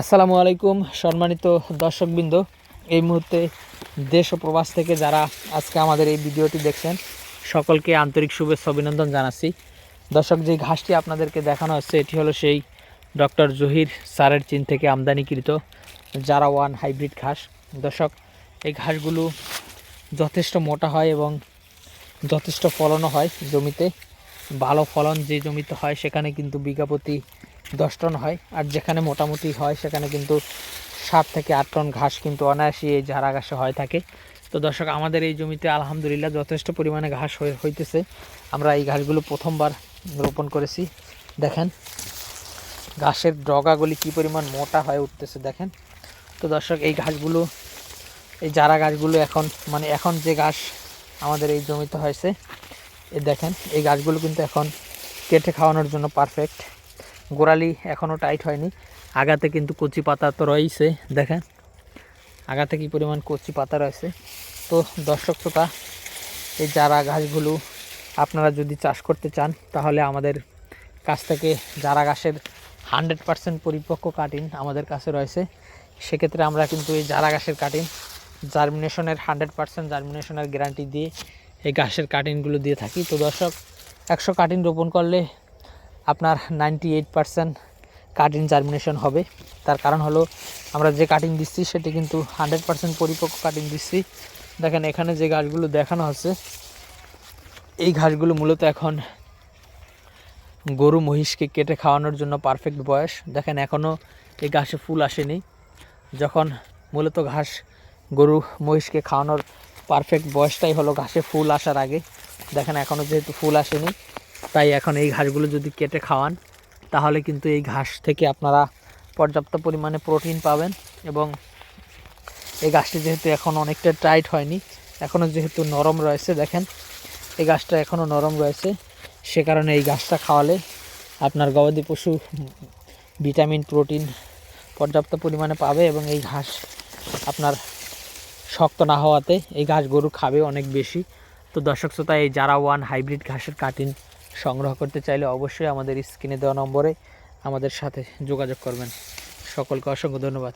আসসালামু আলাইকুম সম্মানিত দর্শকবৃন্দ। এই মুহূর্তে দেশ ও প্রবাস থেকে যারা আজকে আমাদের এই ভিডিওটি দেখছেন সকলকে আন্তরিক শুভেচ্ছা অভিনন্দন জানাচ্ছি। দর্শক, যে ঘাসটি আপনাদেরকে দেখানো হচ্ছে এটি হলো সেই ডক্টর জহির স্যারের চীন থেকে আমদানিকৃত জারা ওয়ান হাইব্রিড ঘাস। দর্শক, এই ঘাসগুলো যথেষ্ট মোটা হয় এবং যথেষ্ট ফলনও হয় জমিতে। ভালো ফলন যে জমিতে হয় সেখানে কিন্তু বিঘা প্রতি 10 টন হয়, আর যেখানে মোটামুটি হয় সেখানে কিন্তু 7 থেকে 8 টন ঘাস কিন্তু অনায়াসই এই ঝাড়া ঘাসে হয় থাকে। তো দর্শক, আমাদের এই জমিতে আলহামদুলিল্লাহ যথেষ্ট পরিমাণে ঘাস হইতেছে। আমরা এই ঘাসগুলো প্রথমবার রোপণ করেছি। দেখেন ঘাসের ডগাগুলি কি পরিমাণ মোটা হয়ে উঠতেছে দেখেন। তো দর্শক, এই ঘাসগুলো, এই জারা গাছগুলো এখন যে ঘাস আমাদের এই জমিতে হয়েছে এই দেখেন, এই গাছগুলো কিন্তু এখন কেটে খাওয়ানোর জন্য পারফেক্ট। গোড়ালি এখনও টাইট হয়নি, আগাতে কিন্তু কচি পাতা তো রয়েছে। দেখেন আগাতে কি পরিমাণ কচি পাতা রয়েছে। তো দর্শক শ্রোতা, এই জারা ঘাসগুলো আপনারা যদি চাষ করতে চান তাহলে আমাদের কাছ থেকে জারা ঘাসের 100% পরিপক্ক কাটিং আমাদের কাছে রয়েছে। সেক্ষেত্রে আমরা কিন্তু এই জারা ঘাসের কাটিং জার্মিনেশনের 100% জার্মিনেশনের গ্যারান্টি দিয়ে এই ঘাসের কাটিংগুলো দিয়ে থাকি। তো দর্শক, 100 কাটিং রোপণ করলে আপনার 98% কাটিং জার্মিনেশন হবে। তার কারণ হলো আমরা যে কাটিং দিচ্ছি সেটি কিন্তু 100% পরিপক্ক কাটিং দিচ্ছি। দেখেন এখানে যে ঘাসগুলো দেখানো হচ্ছে এই ঘাসগুলো মূলত এখন গরু মহিষকে কেটে খাওয়ানোর জন্য পারফেক্ট বয়স। দেখেন এখনও এই ঘাসে ফুল আসেনি। যখন মূলত ঘাস গরু মহিষকে খাওয়ানোর পারফেক্ট বয়সটাই হলো ঘাসে ফুল আসার আগে। দেখেন এখনও যেহেতু ফুল আসেনি, তাই এখন এই ঘাসগুলো যদি কেটে খাওয়ান তাহলে কিন্তু এই ঘাস থেকে আপনারা পর্যাপ্ত পরিমাণে প্রোটিন পাবেন। এবং এই ঘাসটি যেহেতু এখন অনেকটা টাইট হয়নি, এখনও যেহেতু নরম রয়েছে, দেখেন এই ঘাসটা এখনও নরম রয়েছে, সে কারণে এই ঘাসটা খাওয়ালে আপনার গবাদি পশু ভিটামিন প্রোটিন পর্যাপ্ত পরিমাণে পাবে। এবং এই ঘাস আপনার শক্ত না হওয়াতে এই ঘাস গরু খাবে অনেক বেশি। তো দর্শক শ্রোতা, এই জারা ওয়ান হাইব্রিড ঘাসের কাটিং সংগ্রহ করতে চাইলে অবশ্যই আমাদের স্ক্রিনে দেওয়া নম্বরে আমাদের সাথে যোগাযোগ করবেন। সকলকে অসংখ্য ধন্যবাদ।